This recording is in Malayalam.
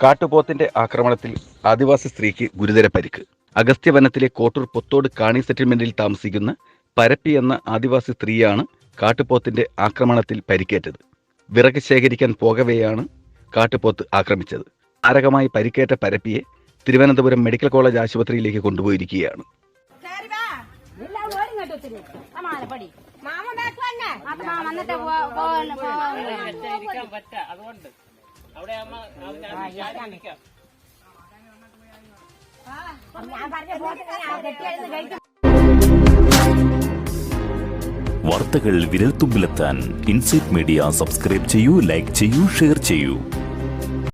കാട്ടുപോത്തിന്റെ ആക്രമണത്തിൽ ആദിവാസി സ്ത്രീക്ക് ഗുരുതര പരിക്ക്. അഗസ്ത്യവനത്തിലെ കോട്ടൂർ പൊത്തോട് കാണി സെറ്റിൽമെന്റിൽ താമസിക്കുന്ന പരപ്പി എന്ന ആദിവാസി സ്ത്രീയാണ് കാട്ടുപോത്തിന്റെ ആക്രമണത്തിൽ പരിക്കേറ്റത്. വിറക് ശേഖരിക്കാൻ പോകവെയാണ് കാട്ടുപോത്ത് ആക്രമിച്ചത്. മാരകമായി പരിക്കേറ്റ പരപ്പിയെ തിരുവനന്തപുരം മെഡിക്കൽ കോളേജ് ആശുപത്രിയിലേക്ക് കൊണ്ടുപോയിരിക്കുകയാണ്. വാർത്തകൾ വിരൽത്തുമ്പിലെത്താൻ ഇൻസൈറ്റ് മീഡിയ സബ്സ്ക്രൈബ് ചെയ്യൂ, ലൈക്ക് ചെയ്യൂ, ഷെയർ ചെയ്യൂ.